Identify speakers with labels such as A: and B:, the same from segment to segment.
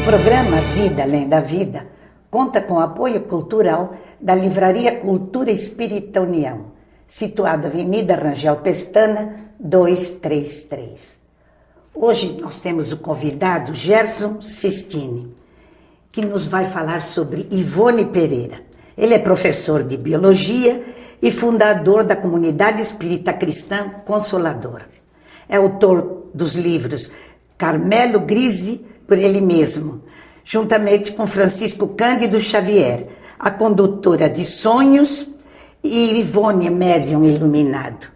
A: programa Vida Além da Vida conta com apoio cultural da Livraria Cultura Espírita União, situada Avenida Rangel Pestana, 233. Hoje nós temos o convidado Gerson Sistini, que nos vai falar sobre Ivone Pereira. Ele é professor de Biologia e fundador da Comunidade Espírita Cristã Consoladora. É autor dos livros Carmelo Grise, por ele mesmo, juntamente com Francisco Cândido Xavier, a condutora de sonhos, e Ivone, médium iluminado.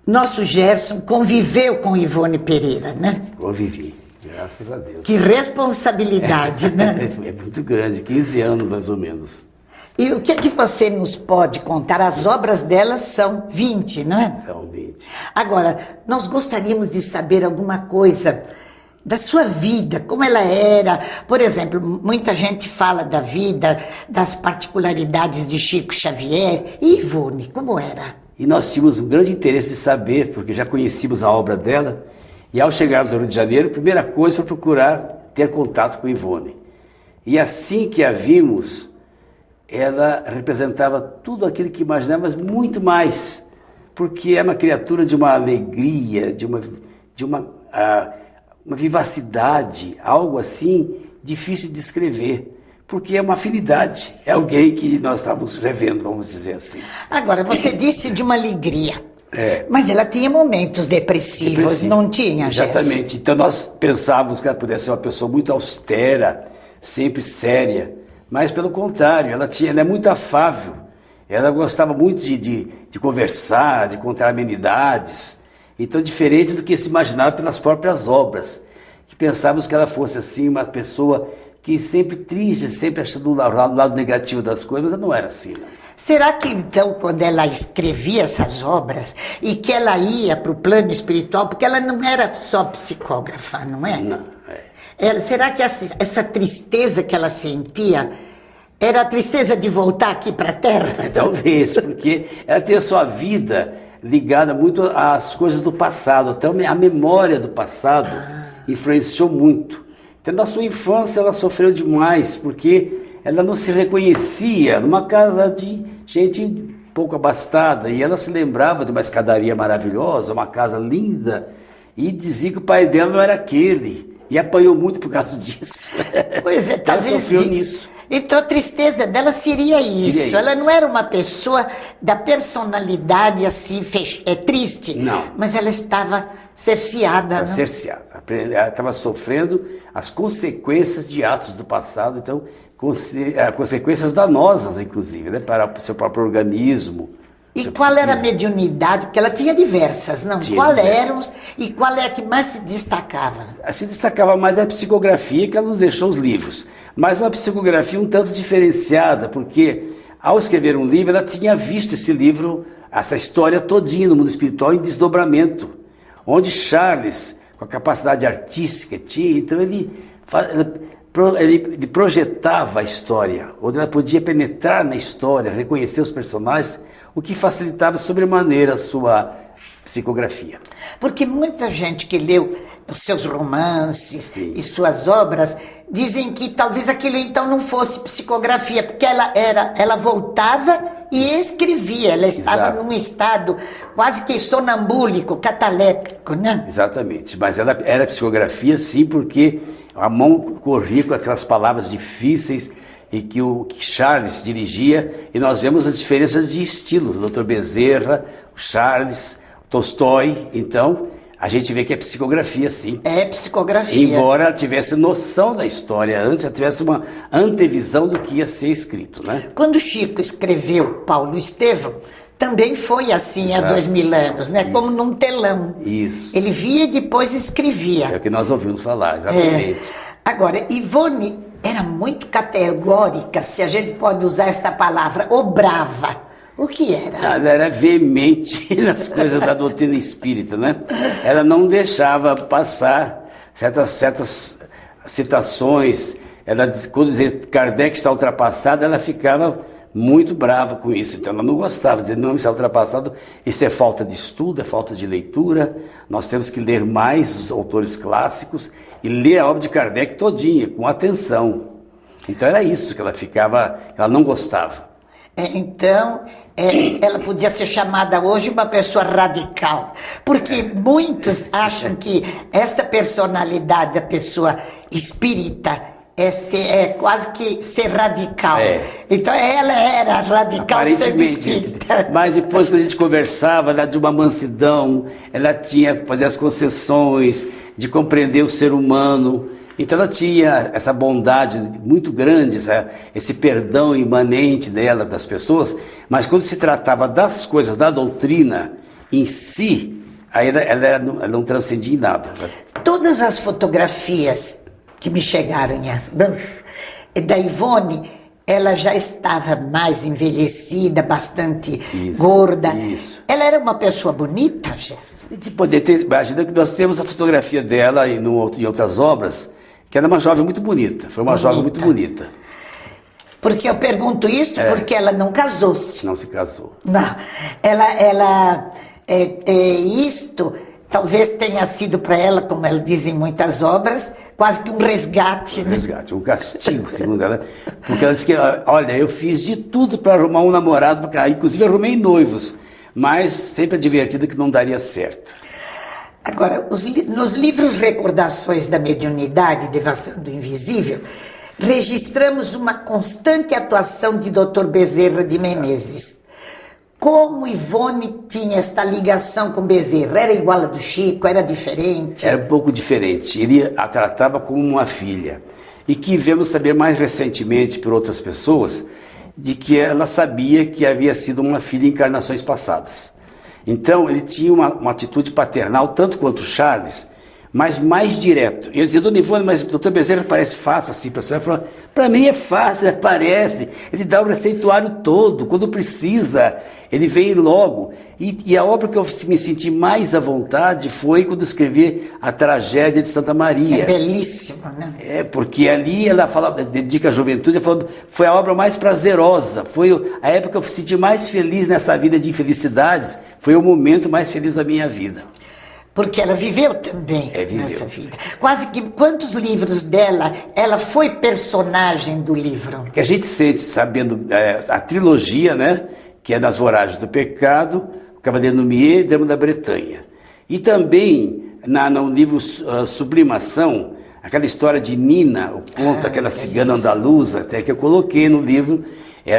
A: Nosso Gerson conviveu com Ivone Pereira, né?
B: Convivi, graças a Deus.
A: Que responsabilidade, né?
B: É muito grande, 15 anos mais ou menos.
A: E o que é que você nos pode contar? As obras delas são 20, não é?
B: São 20.
A: Agora, nós gostaríamos de saber alguma coisa da sua vida, como ela era. Por exemplo, muita gente fala da vida, das particularidades de Chico Xavier. E Ivone, como era?
B: E nós tínhamos um grande interesse de saber, porque já conhecíamos a obra dela, e ao chegarmos ao Rio de Janeiro, a primeira coisa foi procurar ter contato com Ivone. E assim que a vimos, ela representava tudo aquilo que imaginávamos, muito mais, porque é uma criatura de uma alegria, de uma vivacidade, algo assim difícil de descrever, porque é uma afinidade, é alguém que nós estávamos revendo, vamos dizer assim.
A: Agora, você disse de uma alegria,
B: É.
A: mas ela tinha momentos depressivos, não tinha, Gerson?
B: Exatamente, então nós pensávamos que ela pudesse ser uma pessoa muito austera, sempre séria, mas pelo contrário, ela é muito afável, ela gostava muito de conversar, de contar amenidades. Então, diferente do que se imaginava pelas próprias obras, que pensávamos que ela fosse assim uma pessoa que sempre triste, sempre achando o lado negativo das coisas, mas não era assim, não.
A: Será que então, quando ela escrevia essas obras e que ela ia para o plano espiritual, porque ela não era só psicógrafa, não é?
B: Não,
A: Será que essa tristeza que ela sentia era a tristeza de voltar aqui para a Terra?
B: Talvez, porque ela tem a sua vida ligada muito às coisas do passado, até a memória do passado influenciou muito. Então, na sua infância, ela sofreu demais, porque ela não se reconhecia numa casa de gente pouco abastada, e ela se lembrava de uma escadaria maravilhosa, uma casa linda, e dizia que o pai dela não era aquele, e apanhou muito por causa disso.
A: Pois é,
B: Ela
A: talvez
B: sofreu nisso.
A: Então a tristeza dela seria isso. Ela não era uma pessoa da personalidade assim triste.
B: Não.
A: Mas ela estava cerceada.
B: Estava cerceada. Ela estava sofrendo as consequências de atos do passado, então consequências danosas, inclusive, né, para o seu próprio organismo.
A: E qual era a mediunidade? Porque ela tinha diversas, não? Qual eram e qual é a que mais se destacava?
B: Se destacava mais a psicografia, que ela nos deixou os livros. Mas uma psicografia um tanto diferenciada, porque ao escrever um livro, ela tinha visto esse livro, essa história todinha no mundo espiritual em desdobramento, onde Charles, com a capacidade artística que tinha, então ele projetava a história, onde ela podia penetrar na história, reconhecer os personagens, o que facilitava sobremaneira a sua psicografia.
A: Porque muita gente que leu os seus romances e suas obras dizem que talvez aquilo então não fosse psicografia, porque ela voltava e escrevia, ela estava num estado quase que sonambúlico, cataléptico, né?
B: Exatamente, mas ela era psicografia sim, porque a mão corria com aquelas palavras difíceis e que Charles dirigia, e nós vemos as diferenças de estilos, o Dr. Bezerra, o Charles, Tolstói. Então a gente vê que é psicografia sim.
A: É psicografia.
B: Embora ela tivesse noção da história antes, ela tivesse uma antevisão do que ia ser escrito, né?
A: Quando Chico escreveu Paulo Estevão, também foi assim há 2000 anos, né? Isso. Como num telão.
B: Isso.
A: Ele via e depois escrevia.
B: É o que nós ouvimos falar, exatamente.
A: Agora, Ivone era muito categórica, se a gente pode usar essa palavra, ou brava. O que era?
B: Ela era veemente nas coisas da doutrina espírita, né? Ela não deixava passar certas citações. Ela, quando dizia que Kardec está ultrapassado, ela ficava muito brava com isso. Então ela não gostava, dizendo, não, isso é ultrapassado, isso é falta de estudo, é falta de leitura, nós temos que ler mais os autores clássicos e ler a obra de Kardec todinha, com atenção. Então era isso que ela ficava, ela não gostava.
A: Então, ela podia ser chamada hoje uma pessoa radical, porque muitos acham que esta personalidade da pessoa espírita é quase que ser radical. Então ela era radical sendo espírita.
B: Mas depois, quando a gente conversava, ela de uma mansidão, ela tinha que fazer as concessões, de compreender o ser humano. Então ela tinha essa bondade muito grande, esse perdão imanente dela, das pessoas, mas quando se tratava das coisas, da doutrina em si, aí ela não transcendia em nada.
A: Todas as fotografias que me chegaram da Ivone, ela já estava mais envelhecida, bastante gorda.
B: Isso.
A: Ela era uma pessoa bonita, Gerson?
B: De poder ter, imagina que nós temos a fotografia dela em outras obras, que era uma jovem muito bonita, foi uma jovem muito bonita.
A: Porque eu pergunto isso porque ela não casou-se.
B: Não se casou.
A: Não, isto talvez tenha sido para ela, como ela diz em muitas obras, quase que um resgate.
B: Um resgate, um castigo, segundo ela. Porque ela disse que, olha, eu fiz de tudo para arrumar um namorado, inclusive arrumei noivos, mas sempre advertida que não daria certo.
A: Agora, nos livros Recordações da Mediunidade e Devassando do Invisível, registramos uma constante atuação de Dr. Bezerra de Menezes. Como Ivone tinha esta ligação com Bezerra? Era igual a do Chico? Era diferente?
B: Era um pouco diferente. Ele a tratava como uma filha. E que viemos saber mais recentemente por outras pessoas, de que ela sabia que havia sido uma filha em encarnações passadas. Então, ele tinha uma atitude paternal, tanto quanto o Charles, mas mais direto. Eu dizia, dona Ivone, mas o doutor Bezerra parece fácil assim para a senhora. Ela falou, para mim é fácil, parece. Ele dá o receituário todo, quando precisa, ele vem logo. E a obra que eu me senti mais à vontade foi quando escrevi A Tragédia de Santa Maria.
A: É belíssima, né?
B: Porque ali ela fala, dedica à juventude, falando, foi a obra mais prazerosa, foi a época que eu me senti mais feliz nessa vida de infelicidades, foi o momento mais feliz da minha vida.
A: Porque ela viveu também nessa vida. Quase que quantos livros dela, ela foi personagem do livro?
B: Que a gente sente, sabendo a trilogia, né? Que é Das Voragens do Pecado, O Cavaleiro Numier e Dama da Bretanha. E também no livro Sublimação, aquela história de Nina, o conto, aquela cigana andaluza, até que eu coloquei no livro,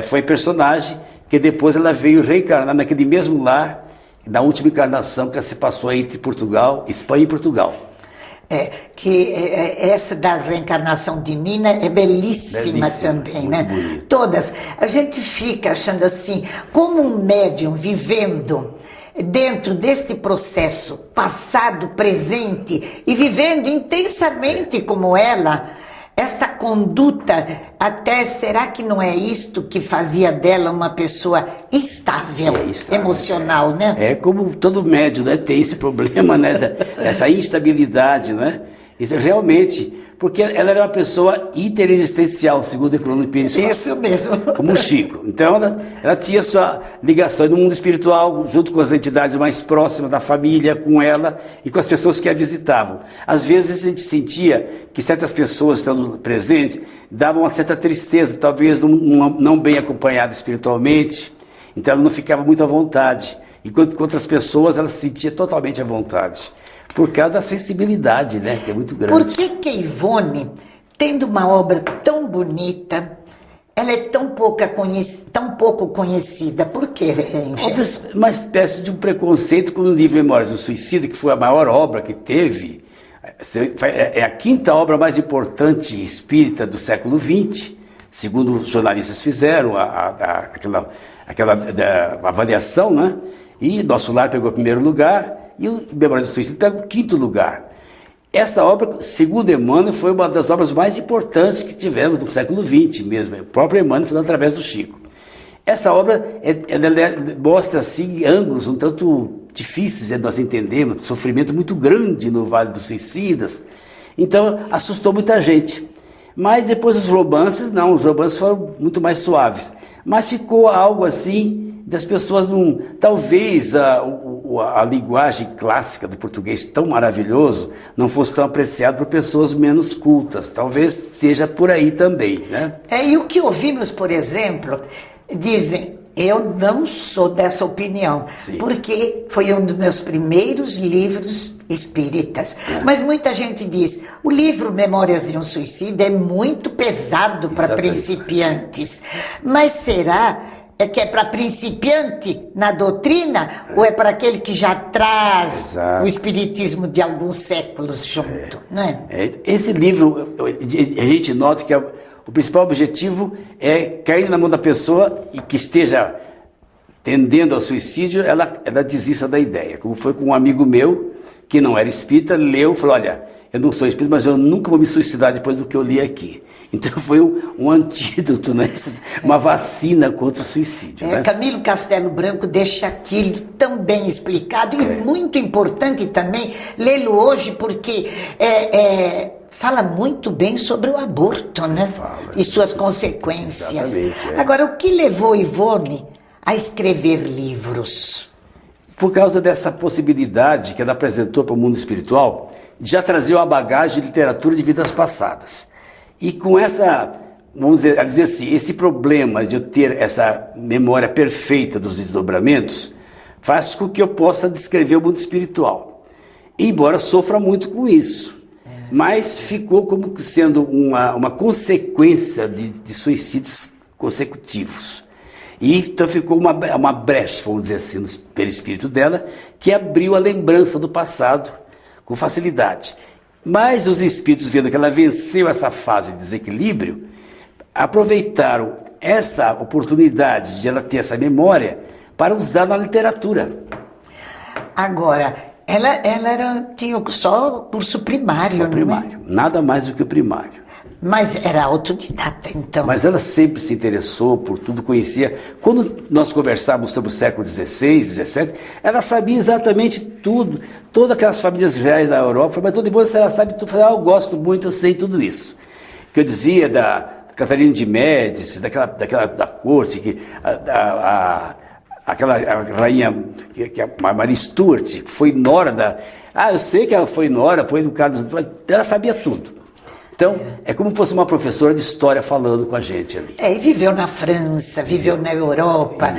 B: foi personagem que depois ela veio reencarnar naquele mesmo lar, da última encarnação que se passou entre Espanha e Portugal.
A: Essa da reencarnação de Nina é belíssima também, né?
B: Bonito.
A: Todas. A gente fica achando assim, como um médium vivendo dentro deste processo passado, presente e vivendo intensamente como ela, esta conduta, até será que não é isto que fazia dela uma pessoa estável, emocional, né?
B: É como todo médium, né, tem esse problema, né, dessa instabilidade, né? Isso realmente, porque ela era uma pessoa interexistencial, segundo o Herculano Pires.
A: Isso mesmo.
B: Como o Chico. Então ela tinha sua ligação no mundo espiritual, junto com as entidades mais próximas da família, com ela e com as pessoas que a visitavam. Às vezes a gente sentia que certas pessoas estando presentes davam uma certa tristeza, talvez não bem acompanhada espiritualmente, então ela não ficava muito à vontade. Enquanto com outras pessoas ela se sentia totalmente à vontade. Por causa da sensibilidade, né, que é muito grande.
A: Por que Ivone, tendo uma obra tão bonita, ela é tão pouco conhecida? Por quê?
B: Uma espécie de um preconceito com o livro Memórias do Suicida, que foi a maior obra que teve. É a quinta obra mais importante espírita do século XX, segundo os jornalistas fizeram aquela avaliação, né? E Nosso Lar pegou o primeiro lugar. E o Memórias do Suicídio pega o quinto lugar. Essa obra, segundo Emmanuel, foi uma das obras mais importantes que tivemos no século XX mesmo. O próprio Emmanuel foi através do Chico. Essa obra mostra assim, ângulos um tanto difíceis de nós entendermos, sofrimento muito grande no Vale dos Suicidas. Então, assustou muita gente. Mas depois os romances foram muito mais suaves. Mas ficou algo assim, das pessoas não... Talvez a linguagem clássica do português tão maravilhoso não fosse tão apreciado por pessoas menos cultas. Talvez seja por aí também, né?
A: E o que ouvimos, por exemplo, dizem... Eu não sou dessa opinião,
B: Sim.
A: porque foi um dos meus primeiros livros espíritas. Mas muita gente diz, o livro Memórias de um Suicida é muito pesado para principiantes. Mas será que é para principiante na doutrina ou é para aquele que já traz o espiritismo de alguns séculos junto? Não é?
B: Esse livro, a gente nota que o principal objetivo é cair na mão da pessoa e que esteja tendendo ao suicídio, ela desista da ideia. Como foi com um amigo meu, que não era espírita, leu e falou, olha, eu não sou espírita, mas eu nunca vou me suicidar depois do que eu li aqui. Então foi um antídoto, né? Uma vacina contra o suicídio. Né?
A: Camilo Castelo Branco deixa aquilo tão bem explicado e muito importante também lê-lo hoje porque fala muito bem sobre o aborto, né? E suas consequências. Agora, o que levou Ivone a escrever livros?
B: Por causa dessa possibilidade que ela apresentou para o mundo espiritual, já trazia uma bagagem de literatura de vidas passadas. E com essa, vamos dizer assim, esse problema de eu ter essa memória perfeita dos desdobramentos, faz com que eu possa descrever o mundo espiritual. Embora sofra muito com isso. Mas ficou como sendo uma consequência de suicídios consecutivos. E então ficou uma brecha, vamos dizer assim, no perispírito dela, que abriu a lembrança do passado com facilidade. Mas os espíritos, vendo que ela venceu essa fase de desequilíbrio, aproveitaram esta oportunidade de ela ter essa memória para usar na literatura.
A: Agora... Ela tinha só curso primário,
B: só primário, nada mais do que o primário.
A: Mas era autodidata, então.
B: Mas ela sempre se interessou por tudo, conhecia. Quando nós conversávamos sobre o século XVI, XVII, ela sabia exatamente tudo, todas aquelas famílias reais da Europa, mas depois ela sabe tudo, eu gosto muito, eu sei tudo isso. Que eu dizia da Catarina de Médici, da corte, que aquela rainha, que a Maria Stuart, que foi nora da... eu sei que ela foi nora, foi do Carlos... Ela sabia tudo. Então, é como se fosse uma professora de história falando com a gente ali.
A: E viveu na França, viveu na Europa,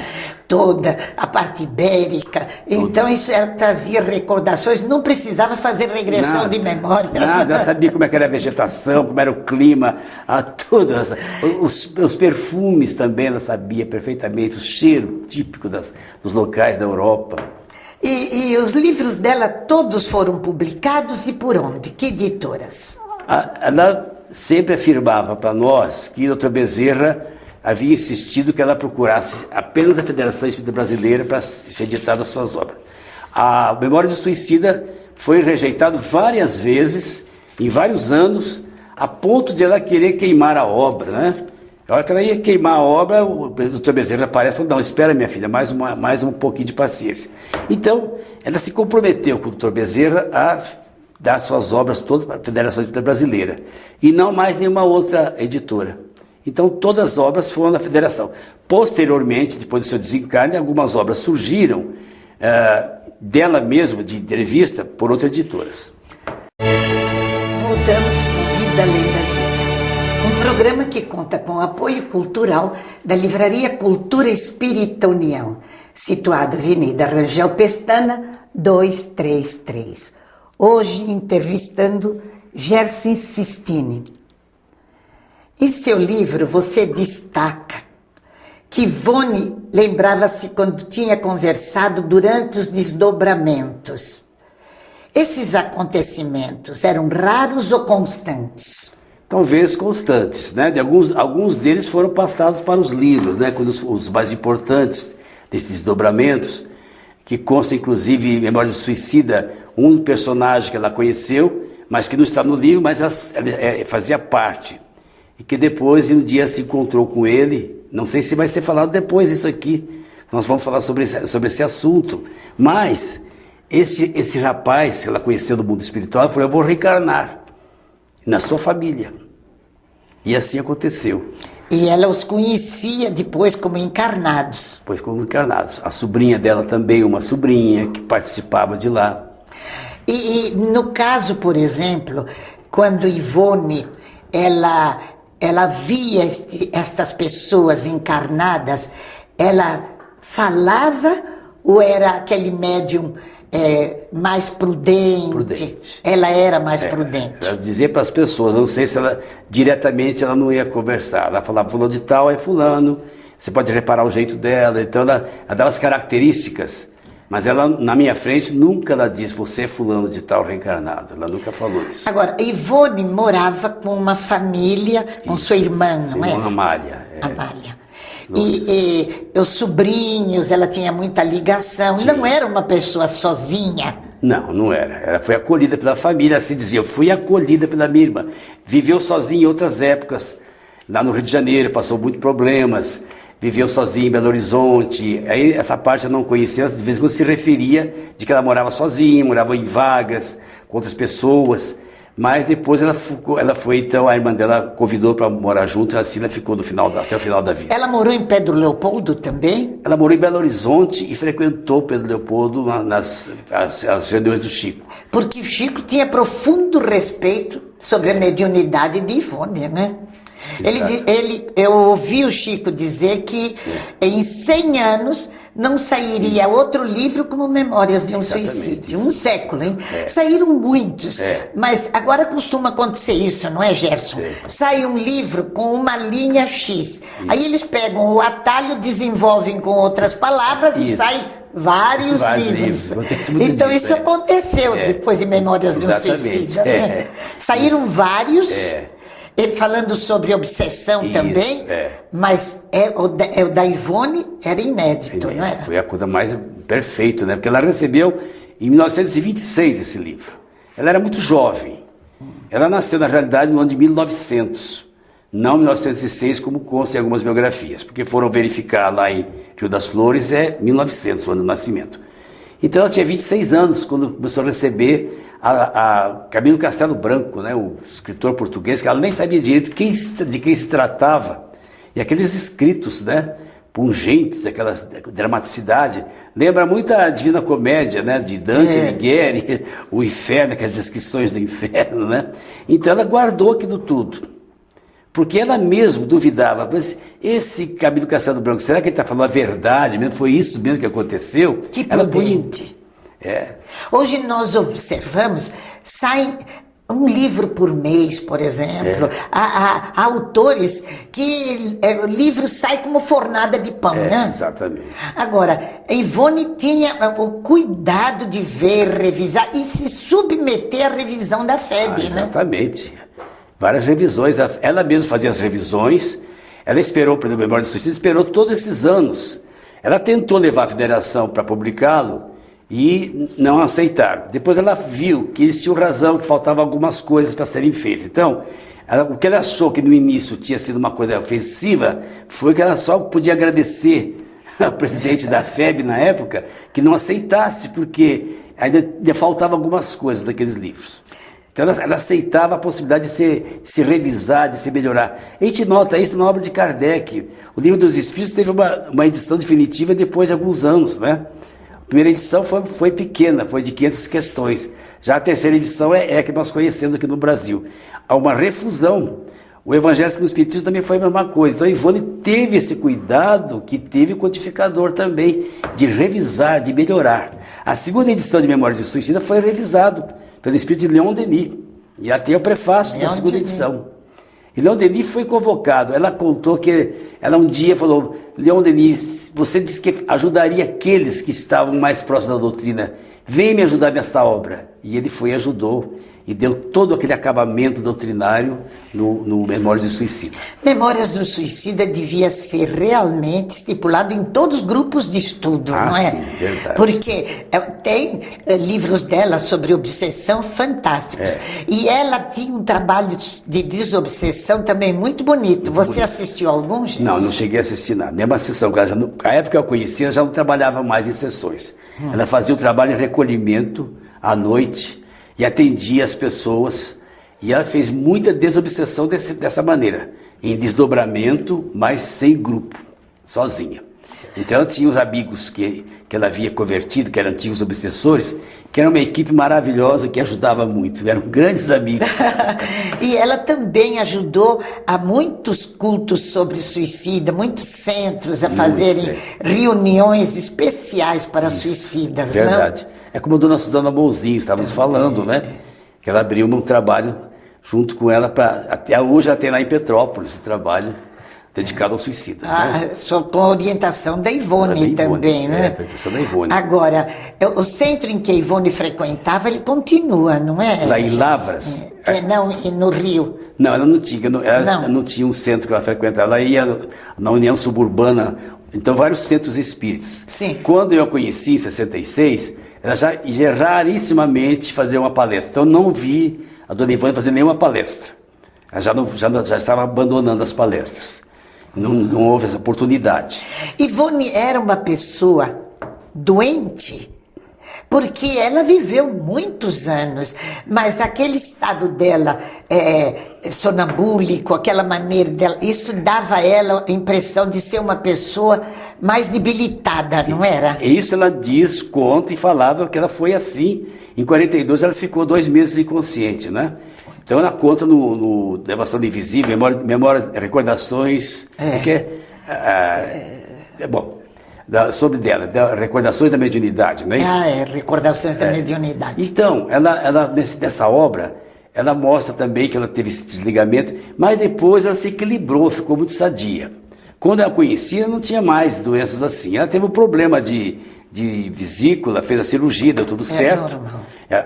A: toda a parte ibérica. Então, isso trazia recordações, não precisava fazer regressão de memória.
B: Nada, ela sabia como era a vegetação, como era o clima, tudo. Os perfumes também ela sabia perfeitamente, o cheiro típico dos locais da Europa.
A: E os livros dela todos foram publicados e por onde? Que editoras?
B: Ela sempre afirmava para nós que o Dr. Bezerra havia insistido que ela procurasse apenas a Federação Espírita Brasileira para ser editada as suas obras. A Memória do Suicida foi rejeitada várias vezes, em vários anos, a ponto de ela querer queimar a obra, né? Na hora que ela ia queimar a obra, o Dr. Bezerra aparece e falou, não, espera minha filha, mais um pouquinho de paciência. Então, ela se comprometeu com o Dr. Bezerra a dar suas obras todas para a Federação Espírita Brasileira. E não mais nenhuma outra editora. Então, todas as obras foram da Federação. Posteriormente, depois do seu desencarne, algumas obras surgiram dela mesma, de entrevista, por outras editoras.
A: Voltamos com Vida Além da Vida. Um programa que conta com o apoio cultural da Livraria Cultura Espírita União, situada Avenida Rangel Pestana, 233. Hoje entrevistando Gerson Sistini. Em seu livro você destaca que Ivone lembrava-se quando tinha conversado durante os desdobramentos. Esses acontecimentos eram raros ou constantes?
B: Talvez constantes, né? Alguns deles foram passados para os livros, né? Quando os mais importantes desses desdobramentos, que consta inclusive em Memória de Suicida, um personagem que ela conheceu, mas que não está no livro, mas ela fazia parte. E que depois, um dia, se encontrou com ele. Não sei se vai ser falado depois isso aqui. Nós vamos falar sobre esse assunto. Mas, esse rapaz que ela conheceu do mundo espiritual, falou, eu vou reencarnar na sua família. E assim aconteceu.
A: E ela os conhecia depois como encarnados.
B: Depois como encarnados. A sobrinha dela também, uma sobrinha que participava de lá.
A: E no caso, por exemplo, quando Ivone, ela via estas pessoas encarnadas, ela falava ou era aquele médium mais prudente? Ela era mais prudente.
B: Ela dizia para as pessoas, não sei se ela diretamente ela não ia conversar. Ela falava, fulano de tal é fulano, você pode reparar o jeito dela. Então ela dava as características. Mas ela, na minha frente, nunca ela disse, você é fulano de tal reencarnado. Ela nunca falou isso.
A: Agora, Ivone morava com uma família, com sua irmã, não é?
B: Com a Amália.
A: Amália. E os sobrinhos, ela tinha muita ligação. Tinha. Não era uma pessoa sozinha.
B: Não, não era. Ela foi acolhida pela família, assim dizia. Eu fui acolhida pela minha irmã. Viveu sozinha em outras épocas. Lá no Rio de Janeiro, passou muitos problemas. Viveu sozinha em Belo Horizonte. Aí essa parte eu não conhecia. De vez em quando se referia de que ela morava sozinha, morava em vagas, com outras pessoas. Mas depois ela foi, então a irmã dela convidou para morar junto, assim ela ficou até o final da vida.
A: Ela morou em Pedro Leopoldo também?
B: Ela morou em Belo Horizonte e frequentou Pedro Leopoldo nas reuniões do Chico.
A: Porque o Chico tinha profundo respeito sobre a mediunidade de Ivone, né? Eu ouvi o Chico dizer que em 100 anos não sairia outro livro como Memórias de um Suicídio. Um século, hein? Saíram muitos, mas agora costuma acontecer isso, não é, Gerson? Sai um livro com uma linha X, aí eles pegam o atalho, desenvolvem com outras palavras e sai vários livros. Então isso aconteceu depois de Memórias de um Suicídio. Né? Saíram vários... Falando sobre obsessão também, mas o da Ivone era inédito, não era?
B: Foi a coisa mais perfeita, né? Porque ela recebeu em 1926 esse livro. Ela era muito jovem. Ela nasceu, na realidade, no ano de 1900, não 1906, como consta em algumas biografias, porque foram verificar lá em Rio das Flores, 1900, o ano do nascimento. Então ela tinha 26 anos quando começou a receber a Camilo Castelo Branco, né, o escritor português, que ela nem sabia direito de quem se tratava. E aqueles escritos, né, pungentes, aquela dramaticidade, lembra muito a Divina Comédia, né, de Dante Alighieri, o inferno, aquelas descrições do inferno, né. Então ela guardou aquilo tudo. Porque ela mesma duvidava, mas esse Camilo Castelo Branco, será que ele está falando a verdade mesmo? Foi isso mesmo que aconteceu?
A: Que prudente. Hoje nós observamos, sai um livro por mês, por exemplo. Há autores que o livro sai como fornada de pão, né?
B: Exatamente.
A: Agora, a Ivone tinha o cuidado de ver, revisar e se submeter à revisão da FEB, né?
B: Exatamente. Várias revisões, ela mesma fazia as revisões, ela esperou, por exemplo, Memória do Suicídio, esperou todos esses anos. Ela tentou levar a federação para publicá-lo e não aceitaram. Depois ela viu que eles tinham razão, que faltavam algumas coisas para serem feitas. Então, o que ela achou que no início tinha sido uma coisa ofensiva, foi que ela só podia agradecer ao presidente da FEB na época, que não aceitasse, porque ainda faltavam algumas coisas daqueles livros. Então ela aceitava a possibilidade de se revisar, de se melhorar. A gente nota isso na obra de Kardec. O Livro dos Espíritos teve uma edição definitiva depois de alguns anos, né? A primeira edição foi pequena, foi de 500 questões. Já a terceira edição é a que nós conhecemos aqui no Brasil. Há uma refusão. O Evangelho no Espiritismo também foi a mesma coisa. Então a Ivone teve esse cuidado que teve o codificador também, de revisar, de melhorar. A segunda edição de Memória de Suicida foi revisado pelo espírito de Leon Denis. E já tem o prefácio da segunda edição. E Leon Denis foi convocado. Ela contou que ela um dia falou: Leon Denis, você disse que ajudaria aqueles que estavam mais próximos da doutrina. Vem me ajudar nesta obra. E ele foi e ajudou. E deu todo aquele acabamento doutrinário no Memórias do Suicida. Memórias do Suicida devia ser realmente estipulado em todos os grupos de estudo, não é? Sim, verdade. Porque tem livros dela sobre obsessão fantásticos. E ela tinha um trabalho de desobsessão também muito bonito. Você assistiu a alguns? Não, não cheguei a assistir nada. Nem uma sessão. A época que eu conhecia, ela já não trabalhava mais em sessões. Ela fazia o trabalho em recolhimento à noite e atendia as pessoas E ela fez muita desobsessão dessa maneira, em desdobramento, mas sem grupo, sozinha. Então ela tinha os amigos que ela havia convertido, que eram antigos obsessores, que era uma equipe maravilhosa que ajudava muito, eram grandes amigos.
A: E ela também ajudou a muitos cultos sobre suicida, muitos centros a fazerem reuniões especiais para suicidas,
B: verdade.
A: Não?
B: É como a dona Bonzinho, estávamos falando, né? Que ela abriu um trabalho junto com ela, até hoje ela tem lá em Petrópolis, um trabalho dedicado aos suicidas. Né?
A: Só com a orientação da Ivone também, né?
B: A orientação da Ivone.
A: Agora, o centro em que a Ivone frequentava, ele continua, não é?
B: Lá em Lavras?
A: Não, no Rio.
B: Não, ela não tinha, ela não tinha um centro que ela frequentava, ela ia na União Suburbana, então vários centros espíritas.
A: Sim.
B: Quando eu a conheci, em 66, ela já ia rarissimamente fazer uma palestra, então eu não vi a dona Ivone fazer nenhuma palestra. Ela já estava abandonando as palestras. Não houve essa oportunidade.
A: Ivone era uma pessoa doente, porque ela viveu muitos anos, mas aquele estado dela sonambúlico, aquela maneira dela, isso dava a ela a impressão de ser uma pessoa mais debilitada, não era?
B: Isso ela diz, conta e falava que ela foi assim. Em 42 ela ficou 2 meses inconsciente, né? Então ela conta no Devastação Invisível, memória, recordações, sobre recordações da mediunidade, não é isso?
A: Recordações da mediunidade.
B: Então, nessa obra, ela mostra também que ela teve esse desligamento, mas depois ela se equilibrou, ficou muito sadia. Quando ela conhecia, não tinha mais doenças assim. Ela teve um problema de vesícula, fez a cirurgia, deu tudo certo.
A: Normal.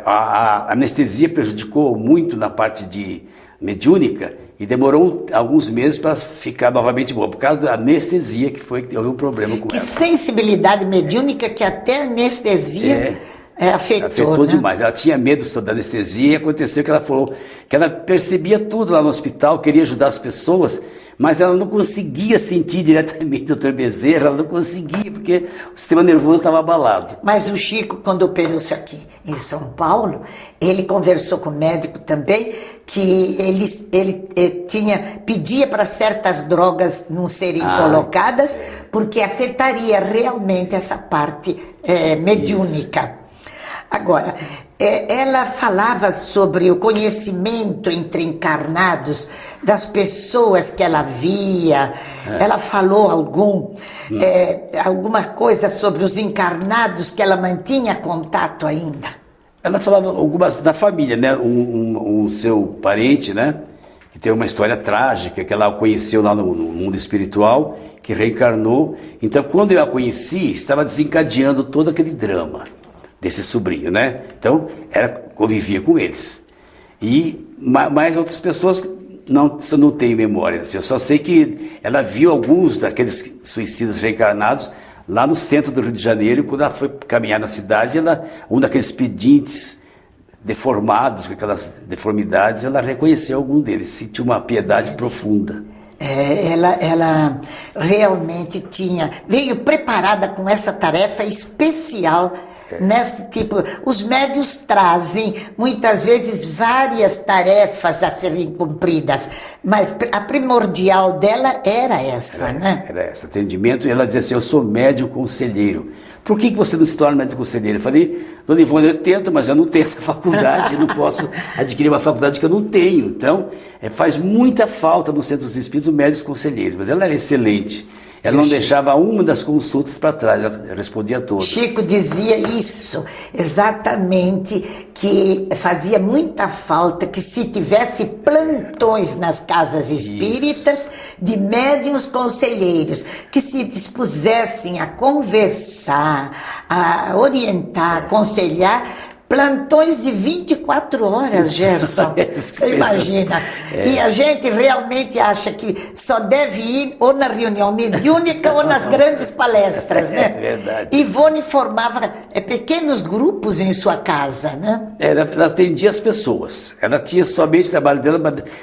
B: A anestesia prejudicou muito na parte mediúnica e demorou alguns meses para ficar novamente boa, por causa da anestesia que houve um problema com ela.
A: Que sensibilidade mediúnica que até a anestesia afetou, né?
B: Demais. Ela tinha medo da anestesia e aconteceu que ela falou que ela percebia tudo lá no hospital, queria ajudar as pessoas, mas ela não conseguia sentir diretamente o Dr. Bezerra, ela não conseguia, porque o sistema nervoso estava abalado.
A: Mas o Chico, quando operou-se aqui em São Paulo, ele conversou com o médico também, que ele pedia para certas drogas não serem colocadas, porque afetaria realmente essa parte mediúnica. Isso. Agora, ela falava sobre o conhecimento entre encarnados, das pessoas que ela via, ela falou alguma coisa sobre os encarnados que ela mantinha contato ainda?
B: Ela falava algumas da família, né? Um seu parente, né? Que tem uma história trágica, que ela conheceu lá no mundo espiritual, que reencarnou. Então, quando eu a conheci, estava desencadeando todo aquele drama desse sobrinho, né? Então, convivia com eles. E mais outras pessoas não tenho memória. Assim, eu só sei que ela viu alguns daqueles suicidas reencarnados lá no centro do Rio de Janeiro, quando ela foi caminhar na cidade, um daqueles pedintes deformados, com aquelas deformidades, ela reconheceu algum deles, sentiu uma piedade profunda.
A: Ela realmente veio preparada com essa tarefa especial. Nesse tipo, os médios trazem muitas vezes várias tarefas a serem cumpridas, mas a primordial dela era essa, né?
B: Era essa, atendimento, e ela dizia assim: eu sou médium conselheiro. Por que você não se torna médium conselheiro? Eu falei: dona Ivone, eu tento, mas eu não tenho essa faculdade, eu não posso adquirir uma faculdade que eu não tenho. Então, faz muita falta no Centro dos Espíritos médicos conselheiros, mas ela era excelente. Ela não deixava uma das consultas para trás, ela respondia todas.
A: Chico dizia isso, exatamente, que fazia muita falta que se tivesse plantões nas casas espíritas de médiuns conselheiros, que se dispusessem a conversar, a orientar, a aconselhar, plantões de 24 horas, Gerson. Você imagina. E a gente realmente acha que só deve ir ou na reunião mediúnica ou nas grandes palestras, né?
B: É verdade.
A: Ivone formava pequenos grupos em sua casa, né?
B: Ela atendia as pessoas. Ela tinha somente o trabalho dela,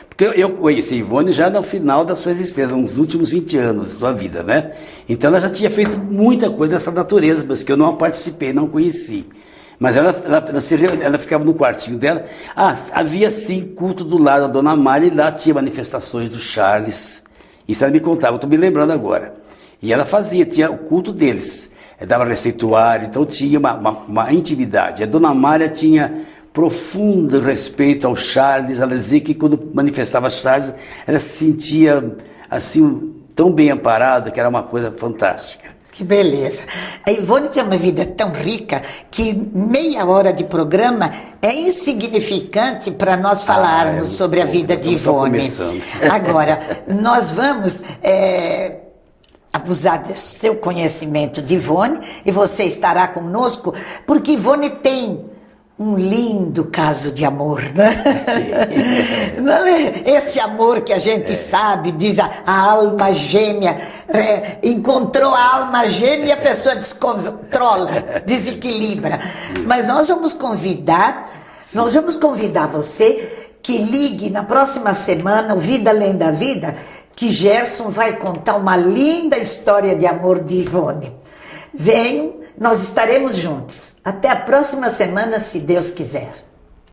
B: porque eu conheci a Ivone já no final da sua existência, nos últimos 20 anos da sua vida, né? Então ela já tinha feito muita coisa dessa natureza, mas que eu não participei, não conheci. Mas ela ficava no quartinho dela. Havia sim culto do lado da Dona Amália, e lá tinha manifestações do Charles. Isso ela me contava, eu estou me lembrando agora. E ela tinha o culto deles. Dava receituário, então tinha uma intimidade. A Dona Amália tinha profundo respeito ao Charles. Ela dizia que quando manifestava Charles, ela se sentia assim, tão bem amparada, que era uma coisa fantástica.
A: Que beleza. A Ivone tem uma vida tão rica que meia hora de programa é insignificante para nós falarmos sobre a vida de Ivone. Agora, nós vamos abusar do seu conhecimento de Ivone, e você estará conosco, porque Ivone tem um lindo caso de amor, né? Não é esse amor que a gente sabe, diz a alma gêmea, encontrou a alma gêmea e a pessoa descontrola, desequilibra. Mas nós vamos convidar você que ligue na próxima semana, o Vida Além da Vida, que Gerson vai contar uma linda história de amor de Ivone. Venham, nós estaremos juntos. Até a próxima semana, se Deus quiser.